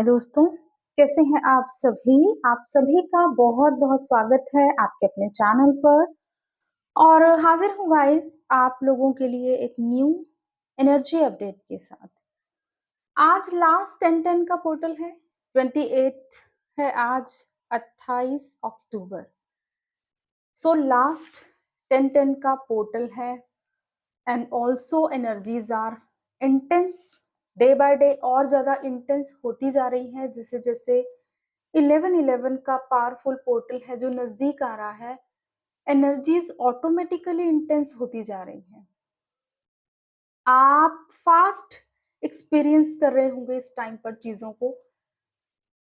हाय दोस्तों, कैसे हैं आप सभी? आप सभी का बहुत-बहुत स्वागत है आपके अपने चैनल पर और हाजिर हूँ गाइस आप लोगों के लिए एक न्यू एनर्जी अपडेट के साथ। आज लास्ट 10-10 का पोर्टल है, 28 है आज 28 अक्टूबर। सो लास्ट 10-10 का पोर्टल है and also energies are intense day by day और ज़्यादा इंटेंस होती जा रही है जैसे-जैसे 11-11 का पावरफुल पोर्टल है जो नज़दीक आ रहा है, एनर्जीज ऑटोमेटिकली इंटेंस होती जा रही हैं। आप फास्ट एक्सपीरियंस कर रहे होंगे इस टाइम पर चीज़ों को।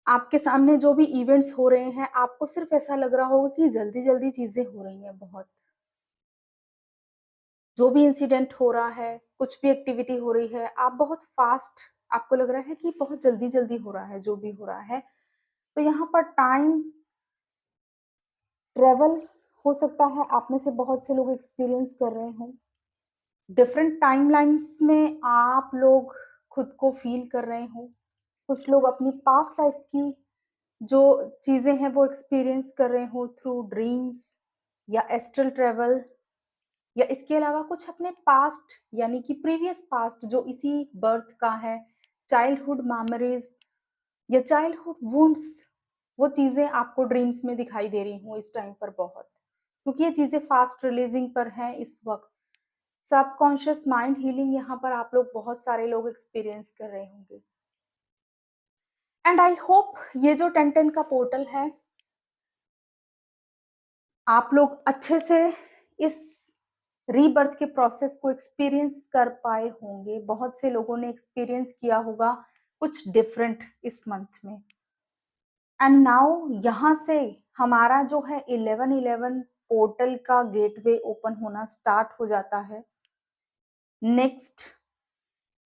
आपके सामने जो भी इवेंट्स हो रहे हैं, आपको सिर्फ़ ऐसा लग रहा होगा कि जल्दी-जल्दी चीज़ें हो रही हैं बहुत। जो भी इंसिडेंट हो रहा है, कुछ भी एक्टिविटी हो रही है, आप बहुत फास्ट आपको लग रहा है कि बहुत जल्दी-जल्दी हो रहा है, जो भी हो रहा है। तो यहाँ पर टाइम ट्रैवल हो सकता है, आप में से बहुत से लोग एक्सपीरियंस कर रहे हों। डिफरेंट टाइमलाइन्स में आप लोग खुद को फ़ील कर रहे हों। कुछ लोग अपनी पास्ट लाइफ़ की जो चीज़ें हैं, वो एक्सपीरियंस कर रहे हों थ्रू ड्रीम्स या एस्ट्रल ट्रैवल या इसके अलावा कुछ अपने पास्ट यानी कि प्रीवियस पास्ट जो इसी बर्थ का है, चाइल्डहुड मेमोरीज़ या चाइल्डहुड वुंड्स, वो चीज़ें आपको ड्रीम्स में दिखाई दे रही हों इस टाइम पर बहुत। क्योंकि ये चीज़ें फास्ट रिलीज़िंग पर हैं इस वक़्त। सबकॉन्शियस माइंड हीलिंग यहाँ पर आप लोग बहुत सारे लोग एक्सपीरियंस कर रहे होंगे। एंड आई होप ये जो 10-10 का पोर्टल है, आप लोग अच्छे से इस रीबर्थ के प्रोसेस को एक्सपीरियंस कर पाए होंगे। बहुत से लोगों ने एक्सपीरियंस किया होगा कुछ डिफरेंट इस मंथ में। एंड नाउ यहाँ से हमारा जो है 11-11 पोर्टल का गेटवे ओपन होना स्टार्ट हो जाता है। नेक्स्ट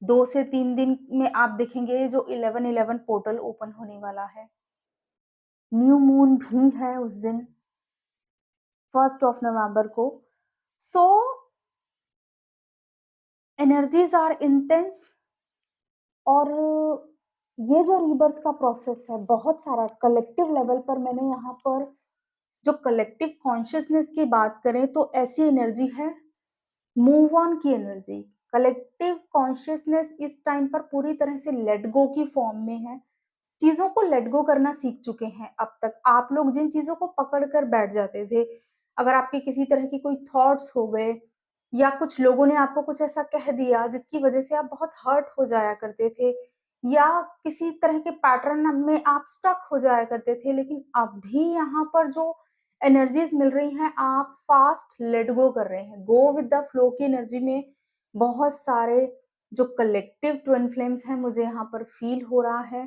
2 से 3 दिन में आप देखेंगे जो 11-11 पोर्टल ओपन होने वाला है। न्यू मून भी है उस दिन 1st ऑफ नवंबर को। सो एनर्जीज आर इंटेंस और ये जो रीबर्थ का प्रोसेस है बहुत सारा कलेक्टिव लेवल पर मैंने यहाँ पर जो कलेक्टिव कॉन्शियसनेस की बात करें तो ऐसी एनर्जी है मूव ऑन की एनर्जी। कलेक्टिव कॉन्शियसनेस इस टाइम पर पूरी तरह से लेट गो की फॉर्म में है। चीज़ों को लेट गो करना सीख चुके हैं अब तक। आप लोग जिन चीज़ों को पकड़ कर बैठ जाते थे, अगर आपके किसी तरह की कोई थॉट्स हो गए या कुछ लोगों ने आपको कुछ ऐसा कह दिया जिसकी वजह से आप बहुत हर्ट हो जाया करते थे या किसी तरह के पैटर्न में आप स्टक हो जाया करते थे, लेकिन अभी यहाँ पर जो एनर्जीज मिल रही हैं, आप फास्ट लेट गो कर रहे हैं। गो विद द फ्लो की एनर्जी में बहुत सारे जो कलेक्टिव ट्विन फ्लेम्स हैं, मुझे यहाँ पर फील हो रहा है।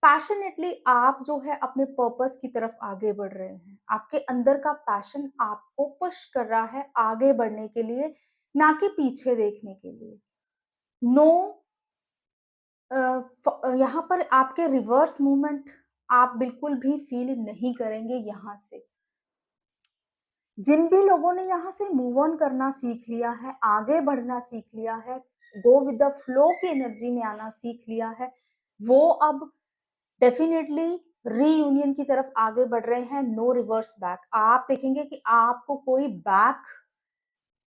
पैशनेटली आप जो है अपने पर्पस की तरफ आगे बढ़ रहे हैं। आपके अंदर का पैशन आपको पुश कर रहा है आगे बढ़ने के लिए, ना कि पीछे देखने के लिए। नो यहाँ पर आपके रिवर्स मूवमेंट आप बिल्कुल भी फील नहीं करेंगे यहाँ से। जिन भी लोगों ने यहाँ से मूव ऑन करना सीख लिया है, आगे बढ़ना सीख लिया है, गो विद द फ्लो की एनर्जी में आना सीख लिया है, वो अब डेफिनेटली रीयूनियन की तरफ आगे बढ़ रहे हैं। No reverse back. आप देखेंगे कि आपको कोई बैक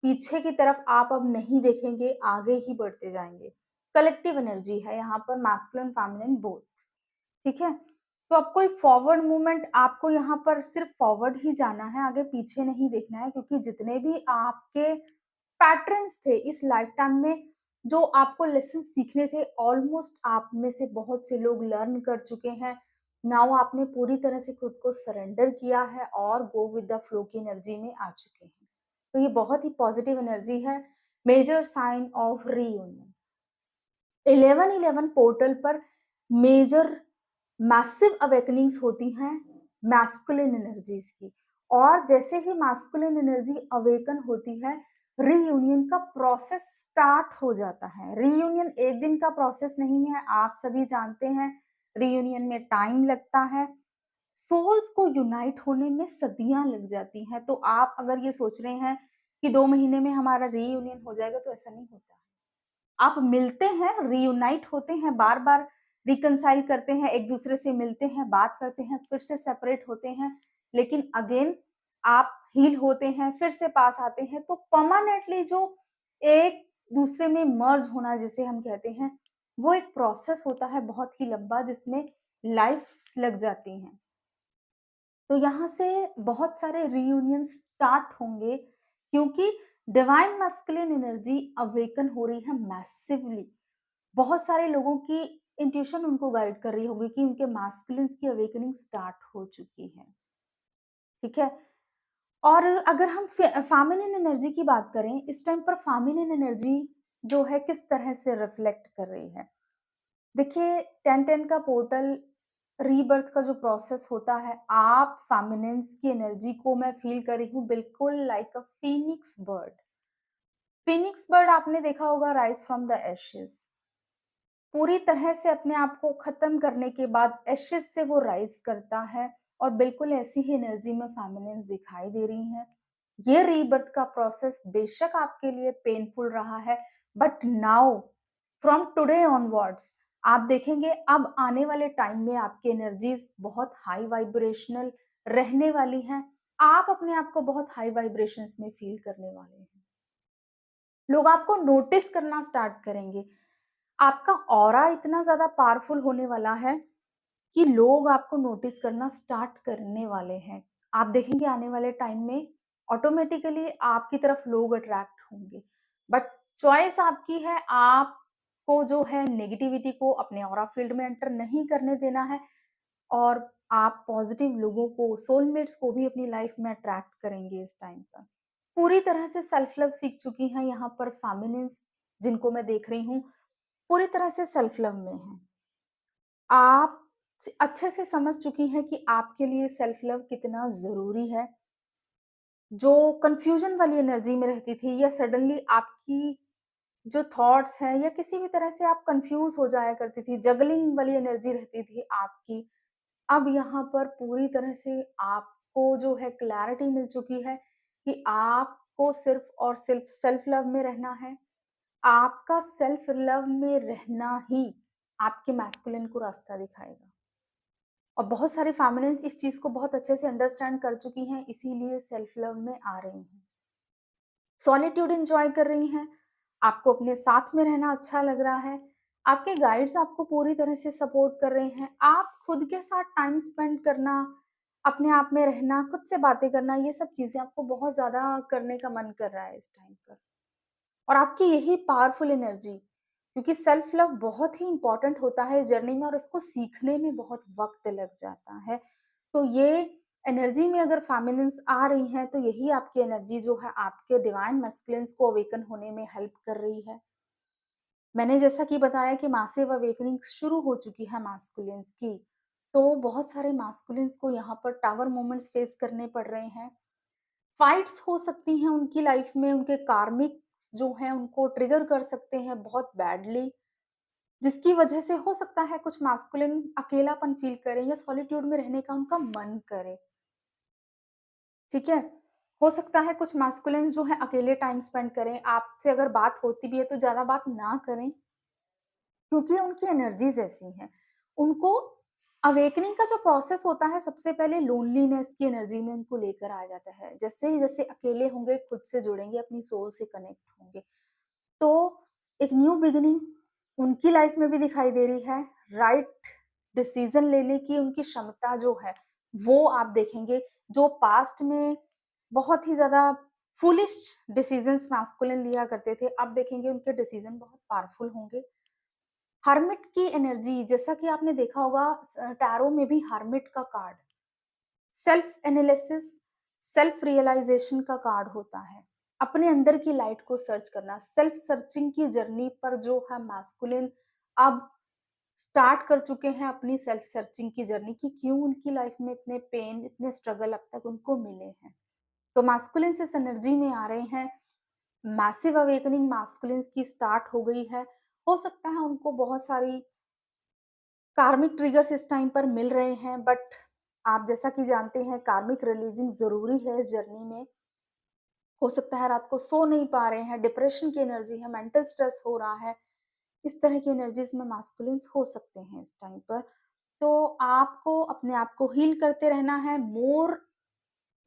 पीछे की तरफ आप अब नहीं देखेंगे, आगे ही बढ़ते जाएंगे। कलेक्टिव एनर्जी है यहाँ पर मैस्कुलिन फेमिनिन बोथ। ठीक है, तो अब कोई फॉरवर्ड मूवमेंट आपको यहाँ पर सिर्फ फॉरवर्ड ही जाना है, आगे पीछे नहीं देखना है, क्योंकि जितने भी आपके पैटर्न्स थे इस लाइफ टाइम में जो आपको लेसन सीखने थे, ऑलमोस्ट आप में से बहुत से लोग लर्न कर चुके हैं। नाउ आपने पूरी तरह से खुद को सरेंडर किया है और गो विद द फ्लो की एनर्जी में आ चुके हैं। तो ये बहुत ही पॉजिटिव एनर्जी है, major sign of reunion. 11-11 portal पर मेजर मैसिव अवेकनिंग्स होती हैं मैस्कुलिन एनर्जीज की, और जैसे ही मैस्कुलिन एनर्जी अवेकन होती है, रीयूनियन का प्रोसेस स्टार्ट हो जाता है। रीयूनियन एक दिन का प्रोसेस नहीं है, आप सभी जानते हैं रीयूनियन में टाइम लगता है। सोल्स को यूनाइट होने में सदियां लग जाती हैं। तो आप अगर ये सोच रहे हैं कि 2 महीने में हमारा रीयूनियन हो जाएगा, तो ऐसा नहीं होता। आप मिलते हैं, रीयूनाइट होते हैं बार बार रिकंसाइल करते हैं, एक दूसरे से मिलते हैं, बात करते हैं, फिर से सेपरेट होते हैं, लेकिन अगेन आप हील होते हैं, फिर से पास आते हैं, तो परमानेंटली जो एक दूसरे में मर्ज होना जिसे हम कहते हैं, वो एक प्रोसेस होता है बहुत ही लंबा जिसमें लाइफ्स लग जाती हैं। तो यहाँ से बहुत सारे रियूनियन स्टार्ट होंगे क्योंकि डिवाइन मैस्कुलिन एनर्जी अवेकन हो रही है मैसिवली। बहुत सारे लोगों की इंट्यूशन उनको गाइड कर रही होगी कि उनके मैस्कुलिन्स की अवेकनिंग स्टार्ट हो चुकी है, ठीक है? और अगर हम फेमिनिन एनर्जी की बात करें, इस टाइम पर फेमिनिन एनर्जी जो है किस तरह से रिफ्लेक्ट कर रही है? देखिए 10-10 का पोर्टल रीबर्थ का जो प्रोसेस होता है, आप फेमिनिन्स की एनर्जी को मैं फील कर रही हूँ बिल्कुल लाइक अ फीनिक्स बर्ड। फीनिक्स बर्ड आपने देखा होगा राइज फ्रॉम द एशेज़। पूरी तरह से अपने आप को खत्म करने के बाद एशेज़ से वो राइज करता है और बिल्कुल ऐसी ही एनर्जी में फेमिनिन्स दिखाई दे रही हैं। ये रीबर्थ का प्रोसेस बेशक आपके लिए पेनफुल रहा है, but now from today onwards आप देखेंगे अब आने वाले टाइम में आपकी एनर्जीज बहुत हाई वाइब्रेशनल रहने वाली हैं। आप अपने आप को बहुत हाई वाइब्रेशंस में फील करने वाले हैं। लोग आपको नोटिस करना स्टार्ट करेंगे। आपका ऑरा इतना ज़्यादा पावरफुल होने वाला है कि लोग आपको नोटिस करना स्टार्ट करने वाले हैं। आप देखेंगे आने वाले टाइम में ऑटोमेटिकली आपकी तरफ लोग अट्रैक्ट होंगे। बट चॉइस आपकी है, आपको जो है नेगेटिविटी को अपने ऑरा फील्ड में एंटर नहीं करने देना है और आप पॉजिटिव लोगों को, सोलमेट्स को भी अपनी लाइफ में अट्रैक्ट करेंगे इस टाइम पर। पूरी तरह से सेल्फ लव सीख चुकी हैं यहाँ पर फेमिनिन्स जिनको मैं देख रही हूँ, पूरी तरह से सेल्फ लव में हैं। आप अच्छे से समझ चुकी हैं कि आपके लिए सेल्फ लव कितना ज़रूरी है। जो कन्फ्यूज़न वाली एनर्जी में रहती थी या सडनली आपकी जो थॉट्स हैं या किसी भी तरह से आप कन्फ्यूज़ हो जाया करती थी, जगलिंग वाली एनर्जी रहती थी आपकी, अब यहाँ पर पूरी तरह से आपको जो है क्लैरिटी मिल चुकी है कि आपको सिर्फ़ और सिर्फ़ सेल्फ लव में रहना है। आपका सेल्फ लव में रहना ही आपके मैस्कुलिन को रास्ता दिखाएगा। और बहुत सारी फेमिनिन्स इस चीज़ को बहुत अच्छे से अंडरस्टैंड कर चुकी हैं, इसीलिए सेल्फ लव में आ रही हैं। सॉलिट्यूड एन्जॉय कर रही हैं, आपको अपने साथ में रहना अच्छा लग रहा है, आपके गाइड्स आपको पूरी तरह से सपोर्ट कर रहे हैं, आप खुद के साथ टाइम स्पेंड करना, अपने आप में रहना, खुद से बातें करना, ये सब चीज़ें आपको बहुत ज़्यादा करने का मन कर रहा है इस टाइम पर। और आपकी यही पावरफुल एनर्जी क्योंकि सेल्फ लव बहुत ही इम्पोर्टेंट होता है इस जर्नी में और उसको सीखने में बहुत वक़्त लग जाता है। तो ये एनर्जी में अगर फेमिनिन्स आ रही हैं, तो यही आपकी एनर्जी जो है आपके डिवाइन मैस्कुलिन्स को अवेकन होने में हेल्प कर रही है। मैंने जैसा कि बताया कि मासिव अवेकनिंग शुरू हो चुकी है मैस्कुलिन्स की, तो बहुत सारे मैस्कुलिन्स को यहाँ पर टावर मोमेंट्स फेस करने पड़ रहे हैं। फाइट्स हो सकती हैं उनकी लाइफ में, उनके कार्मिक्स जो हैं उनको ट्रिगर कर सकते हैं बहुत बैडली, जिसकी वजह से हो सकता है कुछ मैस्कुलिन अकेलापन फील करें या सॉलिट्यूड में रहने का उनका मन करे, ठीक है? हो सकता है कुछ मैस्कुलिन्स जो हैं अकेले टाइम स्पेंड करें, आपसे अगर बात होती भी है तो ज़्यादा बात ना करें, क्योंकि उनकी एनर्जीज़ ऐसी हैं। उनको अवेकनिंग का जो प्रोसेस होता है सबसे पहले लोनलीनेस की एनर्जी में उनको लेकर आ जाता है। जैसे ही जैसे अकेले होंगे, खुद से जुड़ेंगे, अपनी सोल से कनेक्ट होंगे। तो एक न्यू बिगिनिंग उनकी लाइफ में भी दिखाई दे रही है। राइट डिसीज़न लेने की उनकी क्षमता जो है, वो आप देखेंगे जो पास्ट में बहुत ही ज़्यादा फूलिश डिसीज़न्स मैस्कुलिन लिया करते थे, अब देखेंगे उनके डिसीज़न बहुत पावरफुल होंगे। हर्मिट की एनर्जी जैसा कि आपने देखा होगा टैरो में भी हर्मिट का card self analysis, self realization का कार्ड होता है। अपने अंदर की लाइट को सर्च करना, सेल्फ सर्चिंग की जर्नी पर जो है मैस्कुलिन अब स्टार्ट कर चुके हैं अपनी सेल्फ सर्चिंग की जर्नी कि क्यों उनकी लाइफ में इतने पेन, इतने स्ट्रगल अब तक उनको मिले हैं। तो मैस्कुलिन इस एनर्जी में आ रहे हैं। मैसिव अवेकनिंग मैस्कुलिन्स की स्टार्ट हो गई है। हो सकता है उनको बहुत सारी कार्मिक ट्रिगर्स इस टाइम पर मिल रहे हैं, बट आप जैसा कि जानते हैं कार्मिक रिलीजिंग ज़रूरी है इस जर्नी में। हो सकता है रात को सो नहीं पा रहे हैं, डिप्रेशन की एनर्जी है, मेंटल स्ट्रेस हो रहा है, इस तरह की एनर्जीज़ में मास्कुलिन्स हो सकते हैं इस टाइम पर। तो आपको अपने आप को हील करते रहना है। More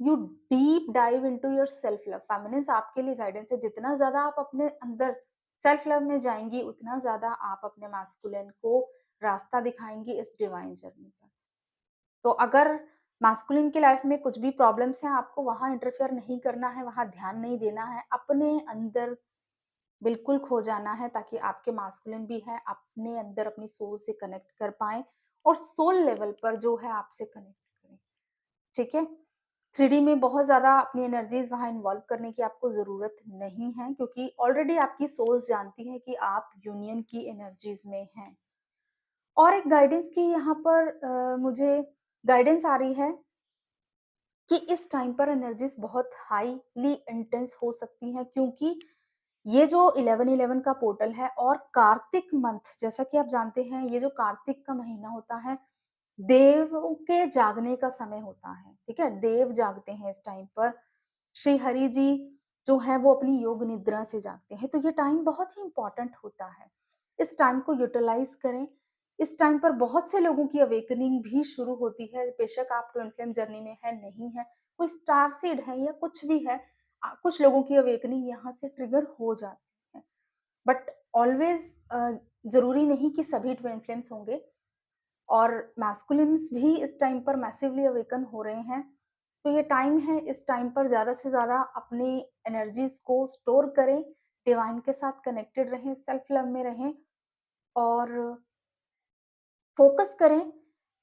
you deep dive into your self love. Feminines आपके लिए गाइडेंस है। जितना ज़्यादा आप अपने अंदर सेल्फ लव में जाएँगी, उतना ज़्यादा आप अपने मास्कुलिन को रास्ता दिखाएँगी इस डिवाइन जर्नी पर। तो अगर मास्कुलिन की लाइफ में कुछ भी प्रॉब्लम्स हैं, आपको वहाँ इंटरफेयर नहीं करना है, वहाँ ध्यान नहीं देना है। अपने अंदर बिल्कुल खो जाना है ताकि आपके मास्कुलिन भी है, अपने अंदर अपनी सोल से कनेक्ट कर पाएँ और सोल लेवल पर जो है आपसे कनेक्ट करें। ठीक है? 3D में बहुत ज़्यादा अपनी एनर्जीज़ वहाँ इन्वॉल्व करने की आपको ज़रूरत नहीं है क्योंकि ऑलरेडी आपकी सोल्स जानती है कि आप यूनियन की एनर्जीज़ में हैं। और एक गाइडेंस की यहाँ पर मुझे गाइडेंस आ रही है कि इस टाइम पर एनर्जीज़ बहुत हाईली इंटेंस हो सकती हैं क्योंकि ये जो 11-11 का पोर्टल है और कार्तिक मंथ जैसा कि आप जानते हैं ये जो कार्तिक का महीना होता है, देवों के जागने का समय होता है, ठीक है? देव जागते हैं इस टाइम पर। श्री हरि जी जो हैं वो अपनी योग निद्रा से जागते हैं, तो ये टाइम बहुत ही इम्पोर्टेंट होता है। इस टाइम को यूटिलाइज़ करें। इस टाइम पर बहुत से लोगों की अवेकनिंग भी शुरू होती है, बेशक आप ट्विन फ्लेम जर्नी में हैं, नहीं हैं, कोई स्टार सीड है या कुछ भी है, कुछ लोगों की अवेकनिंग यहाँ से ट्रिगर हो जाती है। बट ऑलवेज़ ज़रूरी नहीं कि सभी ट्विन फ्लेम्स होंगे और मैस्कुलिन्स भी इस टाइम पर मैसिवली अवेकन हो रहे हैं। तो ये टाइम है, इस टाइम पर ज़्यादा से ज़्यादा अपनी एनर्जीज़ को स्टोर करें, डिवाइन के साथ कनेक्टेड रहें, सेल्फ लव में रहें और फ़ोकस करें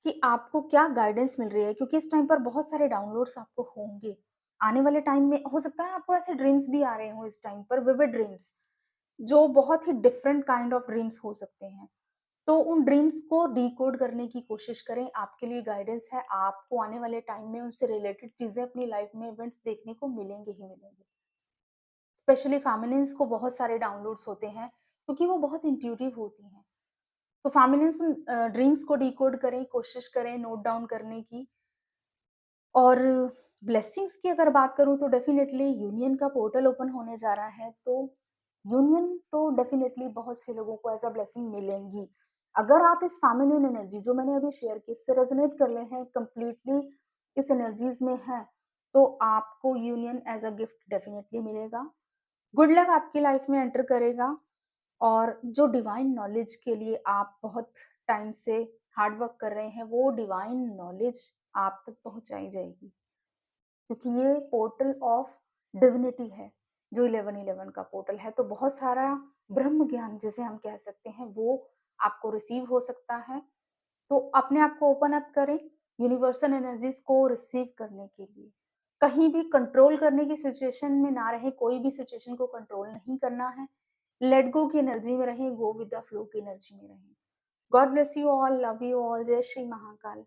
कि आपको क्या गाइडेंस मिल रही है क्योंकि इस टाइम पर बहुत सारे डाउनलोड्स आपको होंगे। आने वाले टाइम में हो सकता है आपको ऐसे ड्रीम्स भी आ रहे हों इस टाइम पर विविड ड्रीम्स, जो बहुत ही डिफरेंट काइंड ऑफ ड्रीम्स हो सकते हैं। तो उन ड्रीम्स को डिकोड करने की कोशिश करें, आपके लिए गाइडेंस है, आपको आने वाले टाइम में उनसे रिलेटेड चीज़ें अपनी लाइफ में इवेंट्स देखने को मिलेंगे ही मिलेंगे। स्पेशली फेमिनिन्स को बहुत सारे डाउनलोड्स होते हैं क्योंकि वो बहुत इंट्यूटिव होती हैं। तो फेमिनिन्स उन ड्रीम्स को डिकोड करें, कोशिश करें नोट डाउन करने की और ब्लेसिंग्स की अगर बात करूँ तो डेफ़िनेटली यूनियन का पोर्टल ओपन होने जा रहा है, तो यूनियन तो डेफ़िनेटली बहुत से लोगों को एज़ अ ब्लेसिंग मिलेंगी। अगर आप इस फेमिनिन एनर्जी जो मैंने अभी शेयर की इससे रेज़ोनेट कर रहे हैं, कंप्लीटली इस एनर्जीज़ में हैं, तो आपको union as a gift definitely मिलेगा। गुड लक आपकी लाइफ़ में एंटर करेगा और जो डिवाइन नॉलेज के लिए आप बहुत टाइम से हार्ड वर्क कर रहे हैं, वो डिवाइन नॉलेज आप तक पहुँचाई जाएगी। क्योंकि ये पोर्टल ऑफ डिविनिटी है, जो 11-11 का पोर्टल है, तो बहुत सारा ब्रह्म ज्ञान जिसे हम कह सकते हैं, वो आपको रिसीव हो सकता है। तो अपने आप को ओपन अप करें, यूनिवर्सल एनर्जीज़ को रिसीव करने के लिए। कहीं भी कंट्रोल करने की सिचुएशन में ना रहें, कोई भी सिचुएशन को कंट्रोल नहीं करना है। लेट गो की एनर्जी में रहें, गो विद द फ्लो की एनर्जी में रहें। God bless you all, love you all, जय श्री महाकाल।